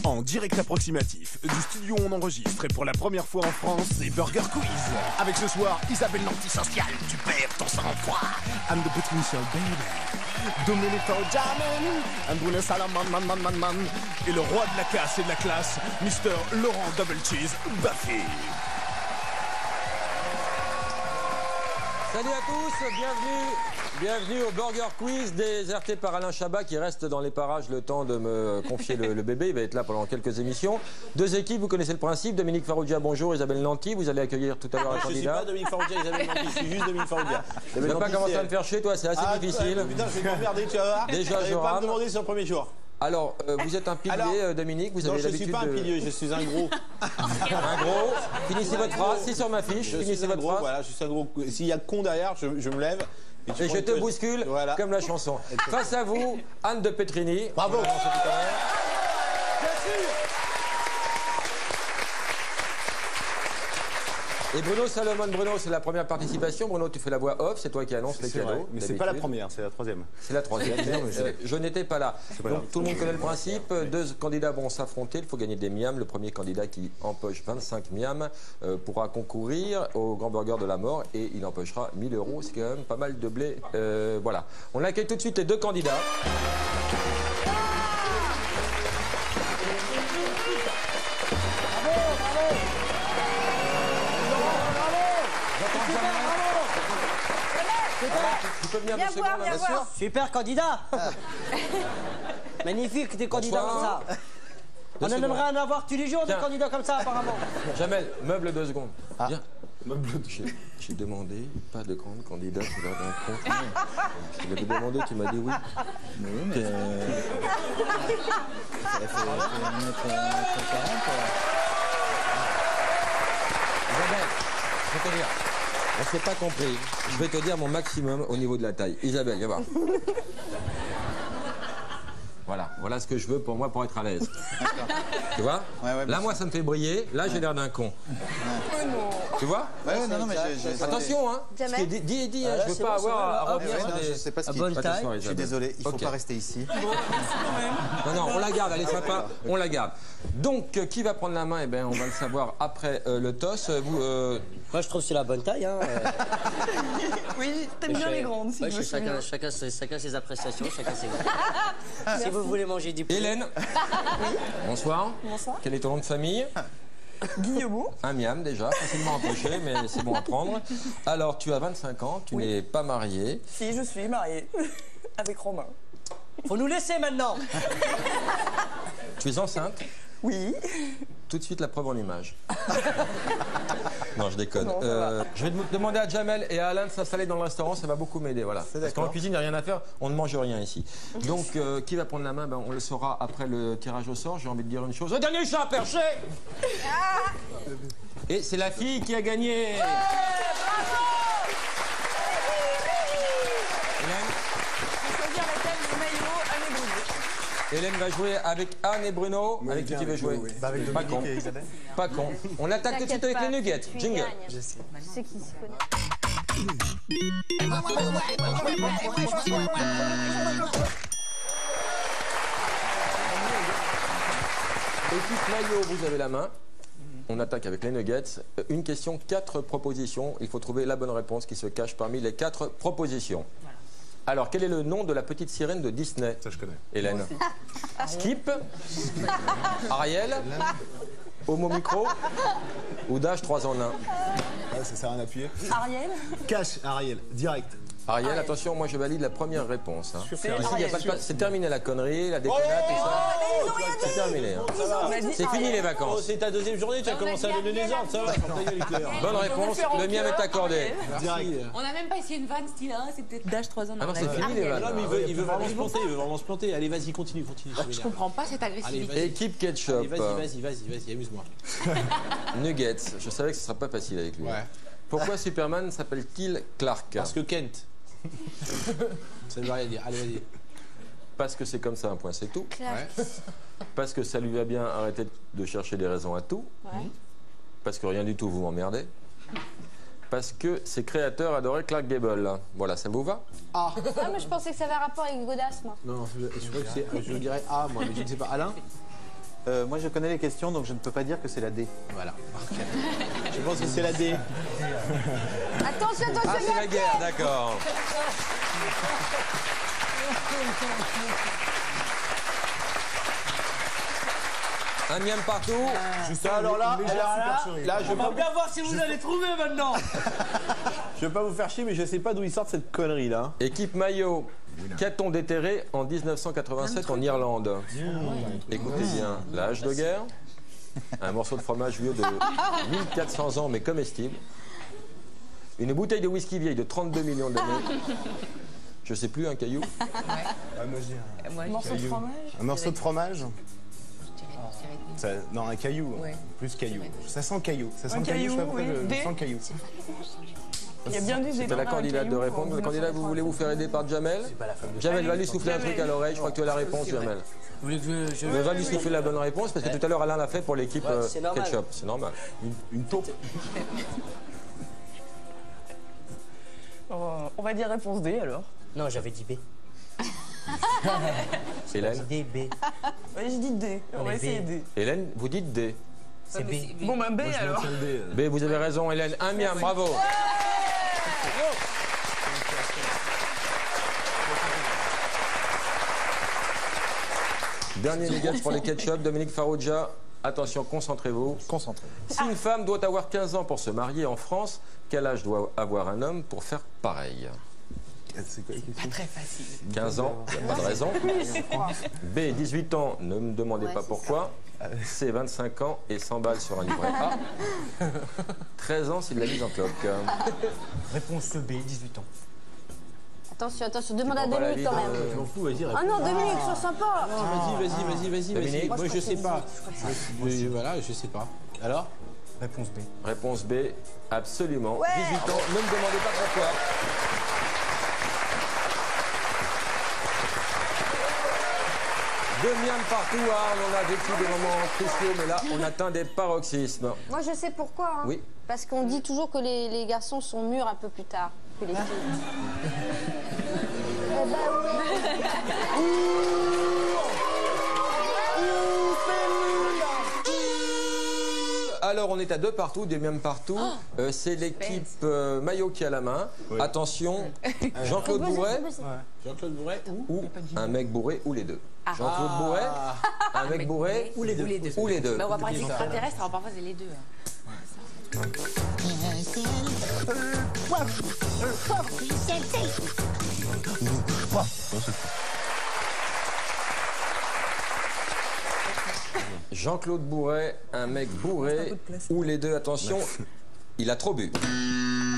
En direct approximatif du studio on enregistre et pour la première fois en France, c'est Burger Quiz. Avec ce soir, Isabelle l'antisociale, tu perds ton sang-froid. I'm the potential baby. Domenico Jamen, Andrune Salaman, man. Et le roi de la casse et de la classe, Mr. Laurent Double Cheese Baffy. Salut à tous, bienvenue au Burger Quiz déserté par Alain Chabat qui reste dans les parages le temps de me confier le bébé. Il va être là pendant quelques émissions. Deux équipes, vous connaissez le principe. Dominique Farrugia, bonjour. Isabelle Nanty, vous allez accueillir tout à l'heure un candidat. Je suis pas Dominique Farrugia, Isabelle Nanty, je suis juste Dominique Farrugia. Tu vas pas commencer à me faire chier, toi, c'est assez difficile. Putain, je vais m'emmerder, tu vas voir. Déjà, je pas rame. me demander sur le premier jour. Alors, vous êtes un pilier, Dominique, vous avez Non, je l'habitude suis pas un pilier, je suis un gros. Un gros. Finissez votre phrase, c'est sur ma fiche. Finissez votre phrase. Voilà, je suis un gros. S'il y a con derrière, je me lève. Et je te bouscule, voilà, comme la chanson. Face à vous, Anne de Petrini. Bravo. Bien sûr. Et Bruno Salomon. Bruno, c'est la première participation. Bruno, tu fais la voix off, c'est toi qui annonce les cadeaux. Vrai, mais c'est pas la première, c'est la troisième. C'est la troisième. Je n'étais pas là. Donc tout le monde connaît le principe. Deux candidats vont s'affronter. Il faut gagner des miams. Le premier candidat qui empoche 25 miams pourra concourir au Grand Burger de la Mort et il empochera 1000 €. C'est quand même pas mal de blé. Voilà. On accueille tout de suite les deux candidats. Tu peux venir 2 secondes, bien sûr. Super candidat. Magnifique des candidats comme ça. On aimerait en avoir tous les jours des candidats comme ça apparemment. Jamel, meuble 2 secondes. Viens. J'ai demandé pas de grande candidate lors d'un concours. Je l'avais demandé, tu m'as dit oui. Mais oui, mais. Il faut mettre 40. Isabelle, je vais te dire. On s'est pas compris. Je vais te dire mon maximum au niveau de la taille. Isabelle, viens voir. Voilà ce que je veux pour moi pour être à l'aise. Tu vois? Là, moi, ça me fait briller. Là, j'ai l'air d'un con. Tu vois? Ouais, non, mais attention, hein. Ce qui est dit est dit. Je veux pas avoir à revenir sur des... Je sais pas ce qui bonne taille. Je suis désolé, il faut pas rester ici. Non, on la garde, elle est sympa, on la garde. Donc, qui va prendre la main? Eh bien, on va le savoir après le toss. Moi je trouve que c'est la bonne taille. Hein. Oui, t'aimes bien les grandes. Si chacun ses appréciations, chacun ses goûts. Si vous voulez manger du poulet. Hélène. Bonsoir. Bonsoir. Quel est ton nom de famille? Guillemot. Un miam déjà, facilement empoché, mais c'est bon à prendre. Alors, tu as 25 ans, tu n'es pas mariée. Si, je suis mariée. Avec Romain. Faut nous laisser maintenant. Tu es enceinte? Oui. Tout de suite la preuve en image. Non, je déconne. Non, je vais demander à Jamel et à Alain de s'installer dans le restaurant, ça va beaucoup m'aider. Voilà. Parce qu'en cuisine, il n'y a rien à faire, on ne mange rien ici. Donc, qui va prendre la main? On le saura après le tirage au sort. J'ai envie de dire une chose. Le dernier chat à percher. Et c'est la fille qui a gagné. Bravo. Hélène. Je vais choisir laquelle le maillot à mes bruno. Hélène va jouer avec Anne et Bruno. Oui, avec qui tu veux jouer? Avec pas con. et Isabelle. Pas con. On attaque tout de suite avec les nuggets. Jingle. Je sais qui s'y connaît. Équipe maillot, vous avez la main. On attaque avec les nuggets. Une question, 4 propositions. Il faut trouver la bonne réponse qui se cache parmi les 4 propositions. Alors, quel est le nom de la petite sirène de Disney? Ça, je connais. Hélène. Skip. Ariel. Homo Micro. Ou Dash 3 en 1. Ah, ça sert à rien d'appuyer. Ariel. Cash, Ariel, direct. Ariel, attention, moi je valide la première réponse. Hein. C'est Ici, y a pas de place. C'est terminé la connerie, la déconnade, tout ça. C'est terminé. Hein. C'est fini les Oh, vacances. c'est ta deuxième journée, tu as commencé à donner les ordres, ça va. Bonne réponse, le mien est accordé. Direct. On n'a même pas essayé une vanne style, hein, c'est peut-être Dash 3 ans. Ah non, c'est fini les vannes. Non, mais il veut vraiment se planter, il veut vraiment se planter. Allez, vas-y, continue. Je comprends pas cette agressivité. Allez, Équipe Ketchup. vas-y, amuse-moi. Nuggets, je savais que ce ne sera pas facile avec lui. Ouais. Pourquoi Superman s'appelle-t-il Clark? Parce que Kent. Ça ne veut rien dire. Allez, vas-y. Parce que c'est comme ça, un point, c'est tout. Ouais. Parce que ça lui va bien, arrêter de chercher des raisons à tout. Ouais. Parce que rien du tout, vous m'emmerdez. parce que ses créateurs adoraient Clark Gable. Voilà, ça vous va? Ah, mais je pensais que ça avait un rapport avec Godas, moi. Non, je crois que c'est. Je dirais A, moi, mais je ne sais pas. Alain? Moi, je connais les questions, donc je ne peux pas dire que c'est la D. Voilà. Je pense que c'est la D. Attention, attention, Ah, il y c'est a la guerre, d'accord. Un miam partout. Alors là, je vais bien voir si vous allez trouver maintenant. vais pas vous faire chier, mais je sais pas d'où ils sortent cette connerie là. Équipe maillot. Qu'a-t-on déterré en 1987 en Irlande? Écoutez bien, la hache de guerre, un morceau de fromage vieux de 1400 ans mais comestible, une bouteille de whisky vieille de 32 millions d'années, je sais plus, un caillou, Un morceau de fromage. Un morceau de fromage non, un caillou. Ouais. Plus caillou. Ça sent caillou. Ça sent Un caillou, je sais pas pourquoi, oui. je D. sens caillou. Il y a bien du c'est à la candidate de répondre. Le candidat, vous voulez vous faire aider par Jamel? Jamel va lui souffler un truc à l'oreille, je crois que tu as la réponse, Jamel. Vous voulez que je... Va lui souffler la bonne réponse, parce que tout à l'heure Alain l'a fait pour l'équipe c'est normal. Ketchup, c'est normal. Une taupe. On va dire réponse D, alors. Non, j'avais dit B. Hélène? D, B. Ouais, je dis D. On va est essayer B. D. Hélène, vous dites D. C'est B. Bon, ben B, alors. B, vous avez raison, Hélène. Un miam, bravo. Dernier gage pour les ketchup, Dominique Farrugia. Attention, concentrez-vous. Concentré. Si une femme doit avoir 15 ans pour se marier en France, quel âge doit avoir un homme pour faire pareil? Pas très facile. 15 ans, il n'y a pas de raison. B, 18 ans, ne me demandez pas pourquoi. C, 25 ans et 100 balles sur un livret A. 13 ans, c'est de la mise en cloque. Réponse B, 18 ans. Attention, attention, demande à prends pas la Dominique quand vie de- même. Je m'en fous, vas-y, réponds. Ah non, Dominique, sois sympa. Vas-y. Dominique. Moi, je sais pas. Voilà, je sais pas. Alors? Réponse B. Réponse B, absolument. 18 ans, ne me demandez pas pourquoi. Deux miams partout, Arles, on a vécu des moments cruciaux, mais là, on atteint des paroxysmes. Moi, je sais pourquoi. Hein. Oui. Parce qu'on dit toujours que les garçons sont mûrs un peu plus tard que les filles. Eh ben Alors, on est à deux partout, des miams partout. C'est l'équipe maillot qui a la main. Attention, Jean-Claude Bourret Jean-Claude Bourret ou un mec bourré ou les deux. Jean-Claude Bourret, un mec bourré Ou les deux. ou les deux. Mais on va parler d'extraterrestres, alors parfois c'est les deux. Jean-Claude Bourret, un mec bourré ou les deux. Attention, il a trop bu.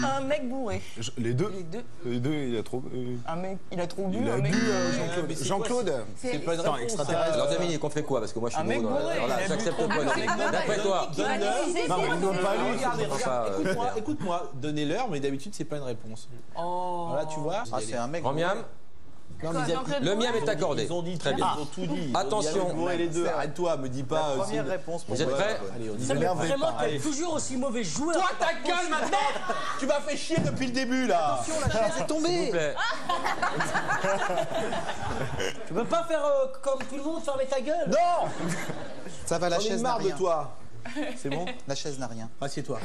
Un mec bourré. Les deux. Les deux. Les deux, il a trop. Un mec, il a trop bu, Il a un mec bu, bourré. Jean-Claude. C'est pas une réponse. extraterrestre. Alors Dominique, on fait quoi? Parce que moi je suis Un mec nouveau dans bourré, Alors là, il a bu j'accepte trop pas. de Dominique. mec D'après toi. Donne-leur. Non, mais il donne pas lui. Regardez, Enfin, écoute-moi, donnez-leur, mais d'habitude, c'est pas une réponse. Oh. Voilà, tu vois. Ah, c'est un mec. Grand miam, Non, mais le miam est accordé. Ils ont dit Très tout, bien. ils ont tout dit. Attention. Ils ont dit les deux. Arrête-toi, me dis pas. La première c'est- réponse pour Vous êtes moi. prêts? Allez, on y Ça va. me vraiment Allez. t'es toujours aussi mauvais joueur. Toi, ta gueule maintenant. Tu m'as fait chier depuis le début là. La chaise est S'il vous tombée. plaît. Tu peux pas faire comme tout le monde, fermer ta gueule. Non. Ça va, la J'en ai chaise n'a marre de rien. toi. C'est bon? La chaise n'a rien. Assieds-toi.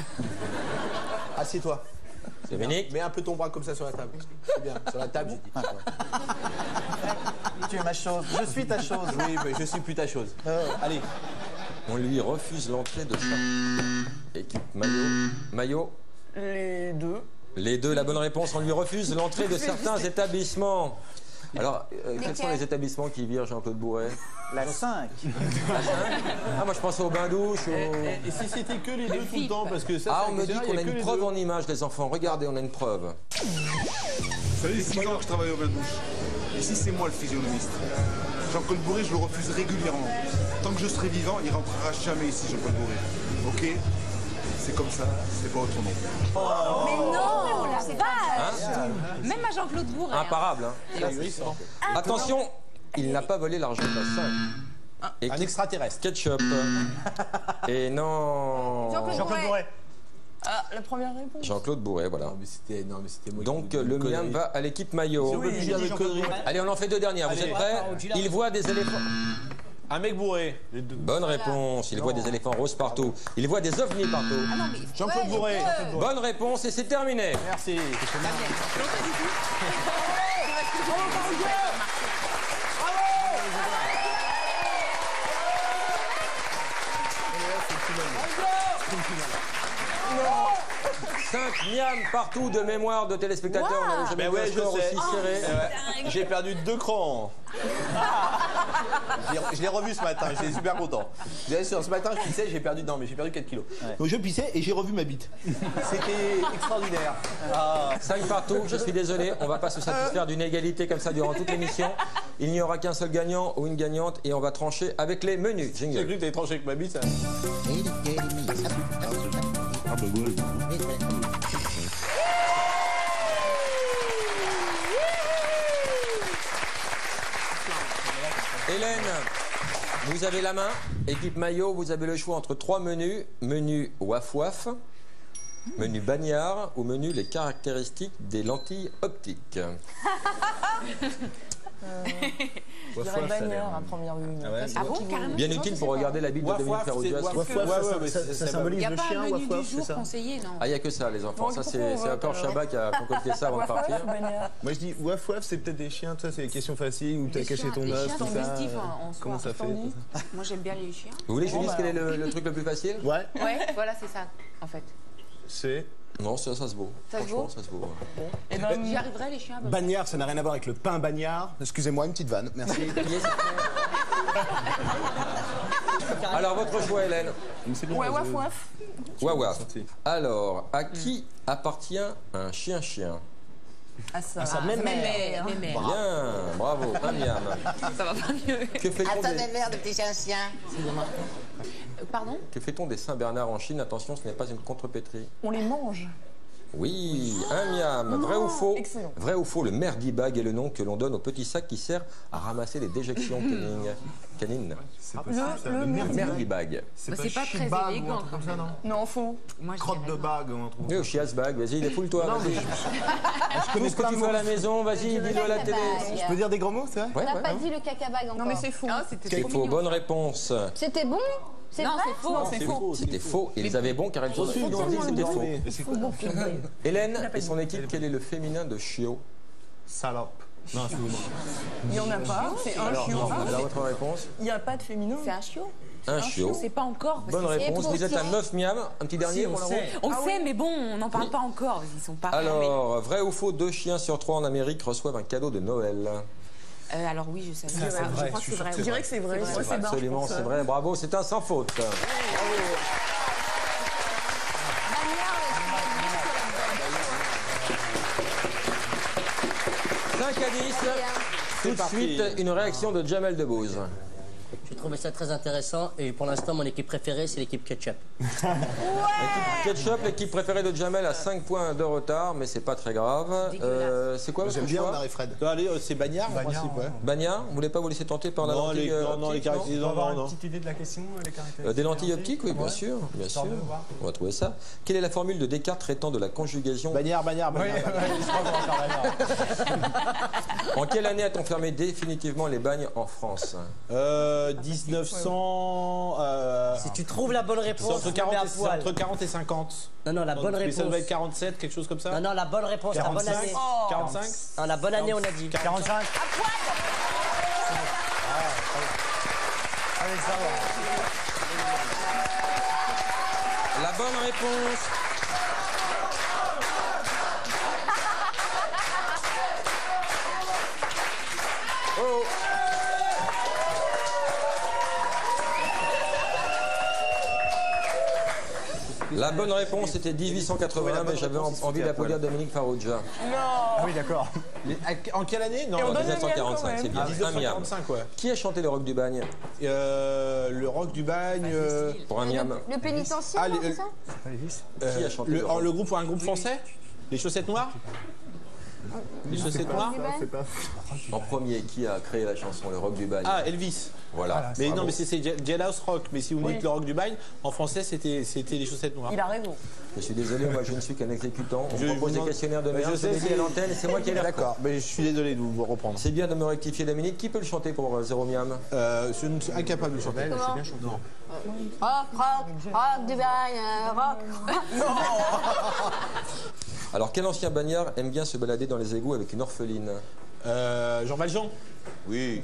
Assieds-toi. Dominique. Mets un peu ton bras comme ça sur la table. C'est bien, sur la table, j'ai dit. Tu es ma chose. Je suis ta chose. Oui, mais je suis plus ta chose. Allez. On lui refuse l'entrée de ça. Équipe maillot. Maillot. Les deux. Les deux, la bonne réponse. On lui refuse l'entrée de certains établissements. Alors, quels sont les établissements qui virent Jean-Claude Bourret? La 5. Ah, moi je pensais au bain-douche. Et si c'était que les deux tout le temps, parce que ça, Ah, c'est on me dit exceptionnel, qu'on a il y que une les preuve deux. en image, les enfants. Regardez, on a une preuve. Ça fait 6 ans que je travaille au bain-douche. Ici, c'est moi le physionomiste. Jean-Claude Bourret, je le refuse régulièrement. Tant que je serai vivant, il rentrera jamais ici, Jean-Claude Bourret. Ok? C'est comme ça, c'est pas autrement. Mais non, la vache. Même à Jean-Claude Bourret. Imparable, hein. Attention, il n'a pas volé l'argent de la 5. Un Équipe extraterrestre. Ketchup. Et non. Jean-Claude Bourret. Ah, la première réponse. Jean-Claude Bourret, voilà. Non, mais c'était moi. Donc le miam va à l'équipe maillot. Oui, j'ai dit conneries. Allez, on en fait deux dernières. Vous êtes prêts? Il voit des éléphants. Un mec bourré. Bonne réponse. Il voit des éléphants roses partout. Il voit des ovnis partout. Jean-Claude Bourré. Bonne réponse et c'est terminé. Merci. Cinq miams partout de mémoire de téléspectateurs. On n'avait jamais vu un score aussi serré. J'ai perdu 2 crans. Je l'ai revu ce matin, j'étais super content. Ce matin, je pissais, j'ai perdu 4 kilos. Donc je pissais et j'ai revu ma bite. C'était extraordinaire. 5 partout, je suis désolé, on va pas se satisfaire d'une égalité comme ça durant toute l'émission. Il n'y aura qu'un seul gagnant ou une gagnante et on va trancher avec les menus. J'ai Jingle. cru que t'avais tranché avec ma bite. Ça. Hélène, vous avez la main. Équipe maillot, vous avez le choix entre 3 menus. Menu waf waf, menu bagnard ou menu les caractéristiques des lentilles optiques. Je dirais bagnard à première vue. Ah bon, carrément? Bien utile pour regarder la bite de Dominique Farrugia. Ça symbolise Il n'y a le pas chien, un menu waf du waf, c'est jour ça? conseillé, non? Ah, il n'y a que ça, les enfants. Bon, Ça, pourquoi on c'est vote, encore alors Chabat qui a concocté ça avant de partir. Bagnard. Moi je dis waf waf, c'est peut-être des chiens, ça c'est des questions faciles où t'as caché ton Les os, chiens tout sont ça. festifs en Comment soi. ça fait? Moi, j'aime bien les chiens. Vous voulez que je dise quel est le truc le plus facile? Ouais, Ouais, voilà, c'est ça, en fait. c'est. Non, ça se vaut. Ça se Franchement, vaut? ça se vaut. Et ben, J'y arriverai, les chiens. Bagnard, ça n'a rien à voir avec le pain bagnard. Excusez-moi, une petite vanne, merci. Alors, votre choix, Hélène? ouais, waf waf. Wawa. Alors, à qui appartient un chien-chien? À sa Mère. Bien, bravo, un miam. Ça va pas mieux. Que fait-on des... merde de petit chien. Pardon? Que fait-on des Saint-Bernard en Chine? Attention, ce n'est pas une contrepétrie. On les mange. Oui, un miam. Vrai ou faux? excellent. Vrai ou faux, le merdi-bag est le nom que l'on donne au petit sac qui sert à ramasser les déjections canines. Le Merdi-bag. Bah, c'est pas très élégant, quand même. Non, faux. Moi, je Crotte de dirais bague, on en trouve. Oui, au chias-bag, vas-y, défoule-toi, vas-y. Tout ce que tu fais à la maison, vas-y, dis-le à la télé. Je peux dire des gros mots, c'est vrai? Ouais, On n'a ouais. pas dit le cacabag encore. Non, mais c'est faux. non. Ah, c'était C'est trop faux, mignon. bonne réponse. C'était bon? C'est Non, vrai? c'est faux. Non, c'est faux. C'était faux, et ils avaient bon car ils ont dit que c'était faux. Hélène et son équipe, quel est le féminin de chiot? Salope. Non, excusez-moi. Il n'y en a pas. C'est un chiot. Alors, votre réponse? Il n'y a pas de féminin. C'est un chiot? Un chiot. C'est pas encore. parce Bonne que réponse, vous êtes à 9 miam. Un petit dernier pour la route. On le sait, mais bon, on n'en parle pas encore. Ils sont pas fermés. Alors, vrai ou faux, 2 chiens sur 3 en Amérique reçoivent un cadeau de Noël? Alors oui, je sais. Je crois que c'est vrai. Je dirais que c'est vrai. C'est vrai. Ouais, c'est barre, Absolument, je pense. c'est vrai. Bravo, c'est un sans faute. 5 à 10. Tout de suite, une réaction de Jamel Debbouze. J'ai trouvé ça très intéressant et pour l'instant, mon équipe préférée, c'est l'équipe Ketchup. Ketchup, l'équipe préférée de Jamel, a 5 points de retard, mais c'est pas très grave. C'est quoi votre J'aime bien, on choix? arrive Fred. Allez, c'est bagnard en principe, ouais. Bagnard, vous voulez pas vous laisser tenter par la Non, lentille les optique, caractéristiques, non. Petite idée de la question, les caractéristiques. Des lentilles optiques, oui, bien sûr. Bien sûr. On va trouver ça. Quelle est la formule de Descartes traitant de la conjugaison? Bagnard. En quelle année a-t-on fermé définitivement les bagnes en France? 1900. Si tu trouves la bonne C'est réponse, entre tu mets à poil. 40 et 50. Non, la bonne Mais ça réponse. doit être 47, quelque chose comme ça. Non, la bonne réponse, la bonne 45. année. 45. Non, la bonne année, on a dit. 45. La bonne réponse. Oh. La bonne réponse était 1880, mais j'avais envie d'applaudir Dominique Farrugia. Ah oui, d'accord. En quelle année? Non, Et on en donne le 1945, miam, c'est bien. Ah, Un miam. 1945, ouais. Qui a chanté le rock du bagne? Le rock du bagne. Pour un miam. Le pénitencier, non, c'est ça? Qui a chanté un groupe français? Les chaussettes noires? Les chaussettes noires. En premier, qui a créé la chanson Le Rock du Bagne? Ah, Elvis. Voilà. Mais non, mais c'est Jailhouse Rock. Mais si vous dites Le Rock du Bagne, en français, c'était les chaussettes noires. Il a raison. Je suis désolé, moi je ne suis qu'un exécutant. On propose des questionnaires de merde, je sais, c'est à l'antenne et c'est moi qui ai l'air. D'accord, mais je suis désolé de vous reprendre. C'est bien de me rectifier, Dominique. Qui peut le chanter pour Zéro Miam? Je suis incapable de le chanter. Comment? bien chanté. Rock du bagne, rock. Alors, quel ancien bagnard aime bien se balader dans les égouts avec une orpheline? Jean Valjean. Oui.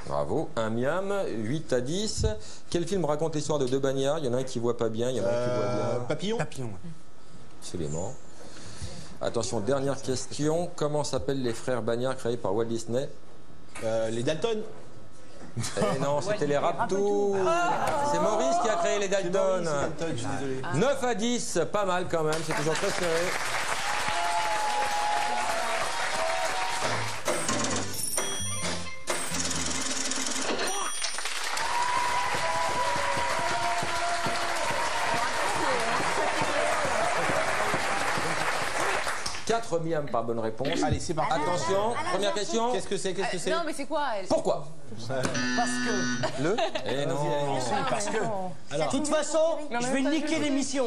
Bravo. Un miam, 8 à 10. Quel film raconte l'histoire de deux bagnards? Il y en a un qui voit pas bien, il y en a un qui voit bien. Papillon. Absolument. Attention, dernière question. Comment s'appellent les frères Bagnard créés par Walt Disney? Les Dalton. Eh non, c'était les Raptous. C'est Maurice qui a créé les Dalton. Je suis désolé. 9 à 10, pas mal quand même, c'est toujours très serré. Quatre miams par bonne réponse. Allez, c'est parti. Attention, première question. Qu'est-ce que c'est? Non, mais c'est quoi elle? Pourquoi? Parce que. Le. Eh non. Parce que. De toute façon, je vais niquer l'émission.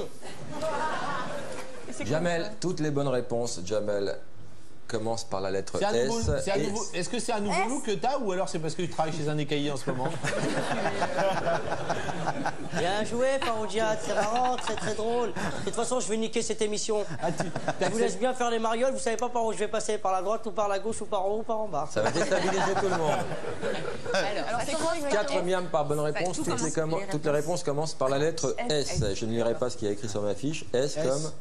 Jamel, toutes les bonnes réponses, Jamel, commencent par la lettre S. Est-ce que c'est un nouveau look que t'as ou alors c'est parce que tu travailles chez un écaillé en ce moment? Bien joué, Faroudia, c'est marrant, très très drôle. De toute façon, je vais niquer cette émission. Je vous laisse bien faire les marioles, vous savez pas par où je vais passer, par la droite ou par la gauche ou par en haut ou par en bas. Ça va déstabiliser tout le monde. Alors, c'est quoi? 4 miams par bonne réponse, toutes les réponses commencent par la lettre S. Je ne lirai pas ce qui est écrit sur ma fiche. S comme...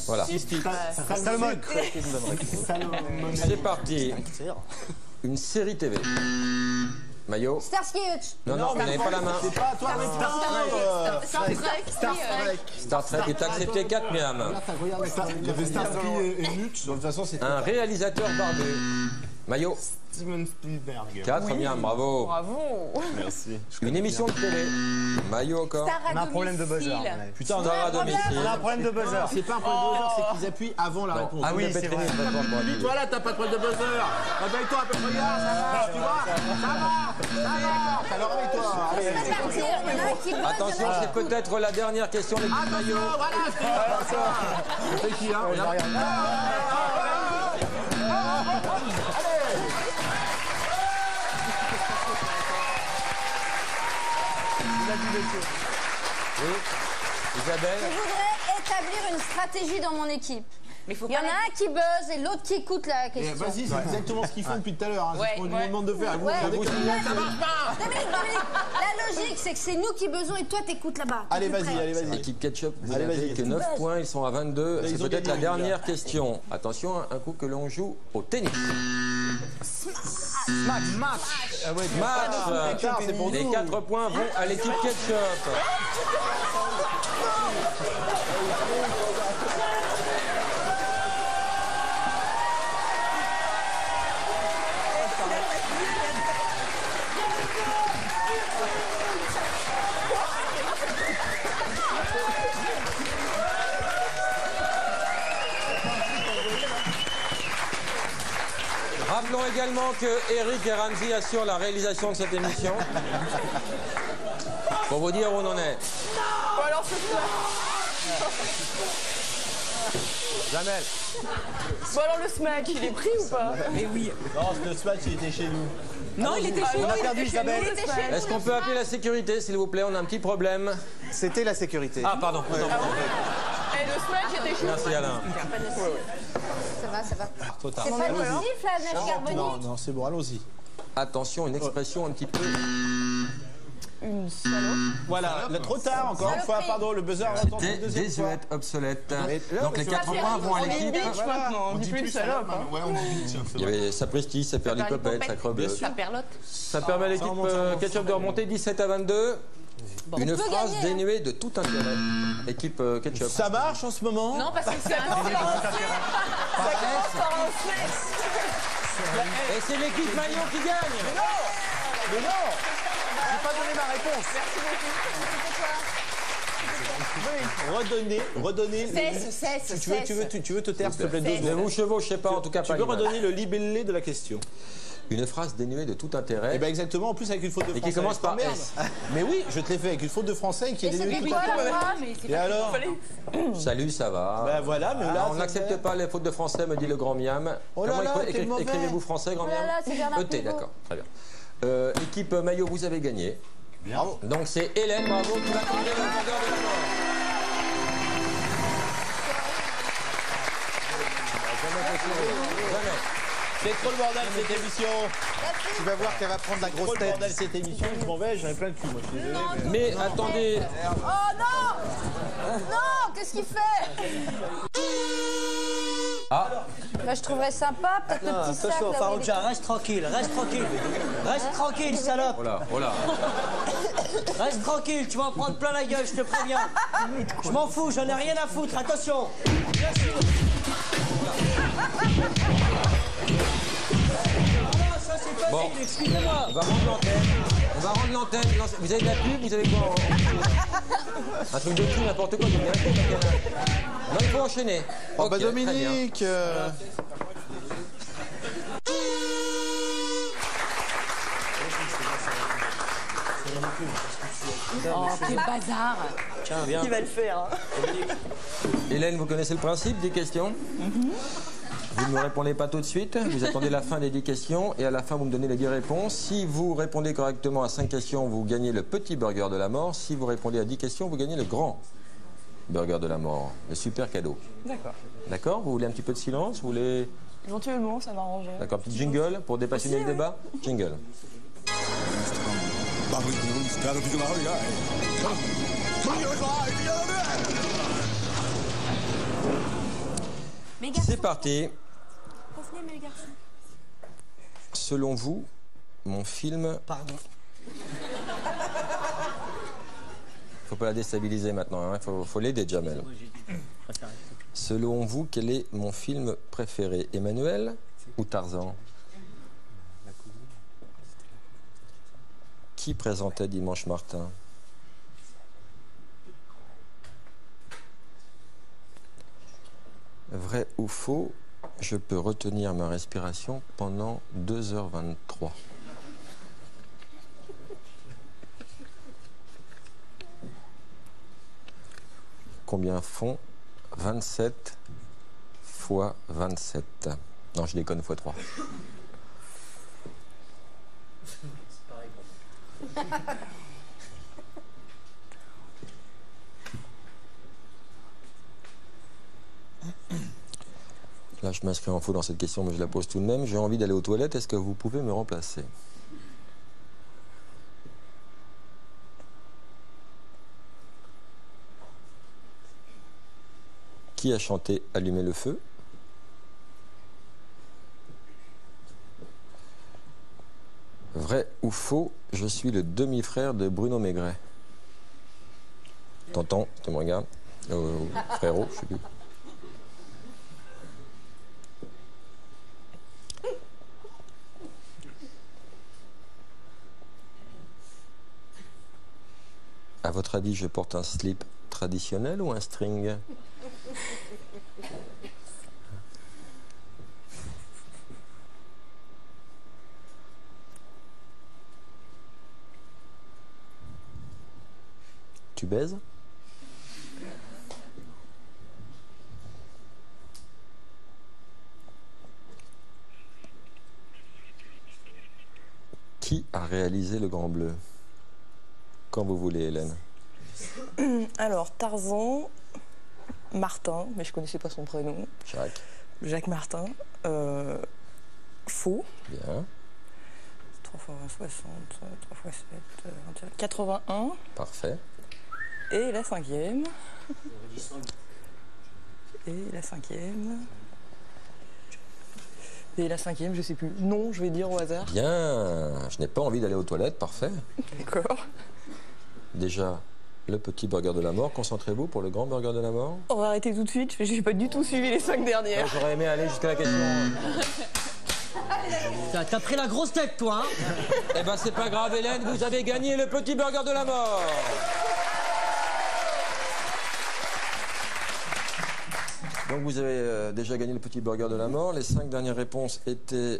Voilà. Salomon. C'est parti. Une série TV. Maillot. Starsky Hutch. Non, vous n'avez pas la main. C'est pas toi, Star Trek est accepté 4 miams. Il y avait Starsky et Hutch. De toute façon, c'est Un réalisateur barbu. Maillot. Steven Spielberg. 4 miams, bravo. Bravo. Merci. Une émission de télé. Maillot encore. On a un problème de buzzer. Putain, Star à domicile. On a un problème de buzzer. c'est pas un problème de buzzer, c'est qu'ils appuient avant la réponse. Ah oui, c'est vrai. Toi là, t'as pas de problème de buzzer. Réveille-toi un peu, regarde, ça va, tu vois. Ça va. Alors réveille-toi. Allez. Attention, c'est peut-être la dernière question des petits maillots. Voilà, c'est qui, hein? Oui. Isabelle. Je voudrais établir une stratégie dans mon équipe. Mais faut Il y en pas a un qui buzz et l'autre qui écoute la question. Vas-y, c'est exactement ce qu'ils font depuis tout à l'heure. C'est ce qu'on nous demande de faire. Ouais. Dominique, la logique, c'est que c'est nous qui buzzons et toi t'écoutes là-bas. Allez, vas-y. Équipe Ketchup, vous Allez, n'avez vas-y. que 9 points, ils sont à 22. Ils C'est ont peut-être gagné, la dernière question. Attention, un coup que l'on joue au tennis. Match. C'est pour Les nous. 4 points vont à l'équipe Ketchup. Rappelons également que Eric et Ramzi assurent la réalisation de cette émission. Pour vous dire où on en est. Bon, alors, c'est ça. Jamel. Bon, alors, le smack, il est pris ou pas? Mais oui. Non, ce match, il était chez nous. Non, il était chez nous. On a perdu Isabelle. Est-ce qu'on peut appeler la sécurité, s'il vous plaît? On a un petit problème. C'était la sécurité. Ah, pardon. Et le smack était chez nous. Merci Alain. Ça va. Trop tard. C'est pas nocif la neige carbonique? Non, c'est bon, allons-y. Attention, une expression un petit peu... Une salope. Voilà, trop tard, encore une fois, pardon, le buzzer entend une deuxième fois. Désuète, obsolète. là, Donc les 4 points vont à On dit l'équipe. bitch maintenant, on dit plus salope. Hein. Ouais, on dit bitch. Il y avait sapristi, ça perd perd l'hypopète, l'hypopète. ça creuse. Ça perlote. Ça permet à l'équipe Ketchup de remonter 17 à 22. Une On peut phrase gagner, hein. dénuée de tout intérêt. Équipe Ketchup. Ça marche en ce moment? Non, parce que c'est un Et c'est l'équipe Maillot qui gagne. Mais non! J'ai pas donné ma réponse. Merci beaucoup. redonner. Tu veux te taire, s'il te plaît, 2 secondes. Ne vous chevauchez pas, en tout cas pas. Tu peux redonner le libellé de la question. Une phrase dénuée de tout intérêt. Eh bien exactement, en plus avec une faute de français. Et qui commence par S. Mais oui, je te l'ai fait avec une faute de français qui est dénuée de tout intérêt. Et alors? Salut, ça va. Ben voilà, mais là... on n'accepte pas les fautes de français, me dit le grand miam. Oh là là, quel mauvais. Écrivez-vous français, grand miam? ET, d'accord, très bien. Équipe maillot, vous avez gagné. Bravo. Donc c'est Hélène, bravo, qui va commander le vendeur de la mort. Jamais. C'est trop le bordel cette émission. Tu vas voir qu'elle va prendre la grosse Trop le tête. bordel cette émission, je m'en vais, j'en ai plein le cul, moi, je suis désolé. Mais attendez. Oh non! Non! Qu'est-ce qu'il fait? Ah, Bah, je trouverais sympa, peut-être le petit sac. Attention, là, où il est- Farouja, reste tranquille, reste tranquille. Reste tranquille, salope. oh là, oh là. Reste tranquille, tu vas en prendre plein la gueule, je te préviens. Je m'en fous, j'en ai rien à foutre, attention. Bien sûr. Ah, ça c'est facile, Bon. excusez-moi. On va rendre l'antenne. On va rendre l'antenne. Vous avez de la pub? Vous avez quoi un truc de cul, n'importe quoi. Non, il faut enchaîner. Oh Ok, bah très bien. Dominique Oh, quel bazar. Tiens, viens. Il va le faire. Hein. Hélène, vous connaissez le principe des questions? Vous ne me répondez pas tout de suite. Vous attendez la fin des 10 questions et à la fin, vous me donnez les 10 réponses. Si vous répondez correctement à 5 questions, vous gagnez le petit burger de la mort. Si vous répondez à 10 questions, vous gagnez le grand burger de la mort. Le super cadeau. D'accord. D'accord? Vous voulez un petit peu de silence? Vous voulez... Éventuellement, ça m'arrangerait. D'accord, petit jingle pour dépassionner le débat? Jingle. C'est parti. Selon vous, mon film... Pardon. Faut pas la déstabiliser maintenant, hein. Faut l'aider, Jamel. Selon vous, quel est mon film préféré? Emmanuel ou Tarzan? Qui présentait Dimanche Martin? Vrai ou faux, je peux retenir ma respiration pendant 2h23. Combien font 27 fois 27? Non, je déconne, fois 3. Là, je m'inscris en faux dans cette question, mais je la pose tout de même. J'ai envie d'aller aux toilettes. Est-ce que vous pouvez me remplacer? Qui a chanté « Allumer le feu » ? Vrai ou faux, je suis le demi-frère de Bruno Maigret. Tonton, tu me regardes. Frérot, je sais plus. À votre avis, je porte un slip traditionnel ou un string? Tu baises? Qui a réalisé Le Grand Bleu? Quand vous voulez, Hélène. Alors, Tarzan, Martin, mais je connaissais pas son prénom. Jacques Martin. Faux. Bien. 3 fois 20, 60, 3 fois 7, 21, 81. Parfait. Et la 5e. Et la 5e. Et la 5e, je sais plus. Non, je vais dire au hasard. Bien. Je n'ai pas envie d'aller aux toilettes. Parfait. D'accord. Déjà, le petit burger de la mort. Concentrez-vous pour le grand burger de la mort. On va arrêter tout de suite. J'ai pas du tout suivi les 5 dernières. J'aurais aimé aller jusqu'à la question. T'as pris la grosse tête, toi, hein? Eh ben, c'est pas grave, Hélène. Vous avez gagné le petit burger de la mort. Donc vous avez déjà gagné le petit burger de la mort. Les 5 dernières réponses étaient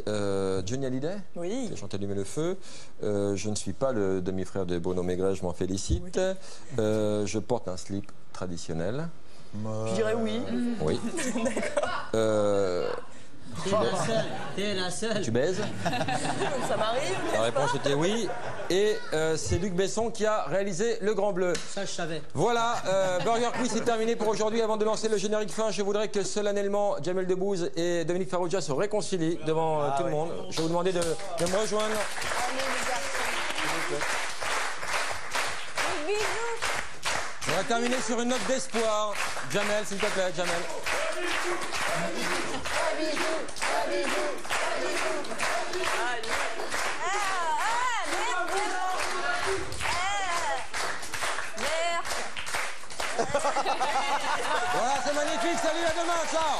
Johnny Hallyday, Oui. qui a chanté Allumer le feu. Je ne suis pas le demi-frère de Bruno Maigret, je m'en félicite. Je porte un slip traditionnel. Je dirais oui. Oui. T'es la seule. Tu baises? Ça m'arrive. La réponse était oui. Et c'est Luc Besson qui a réalisé Le Grand Bleu. Ça, je savais. Voilà, Burger Quiz c'est terminé pour aujourd'hui. Avant de lancer le générique fin, je voudrais que solennellement Jamel Debbouze et Dominique Farrugia se réconcilient devant tout le monde. Je vais vous demander de me rejoindre. On va terminer sur une note d'espoir. Jamel, s'il te plaît, Jamel. Voilà, c'est magnifique. Salut, à demain. Ciao.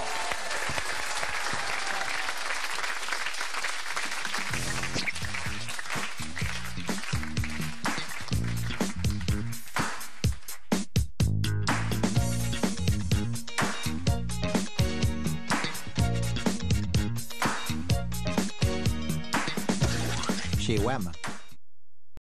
Chez Wham!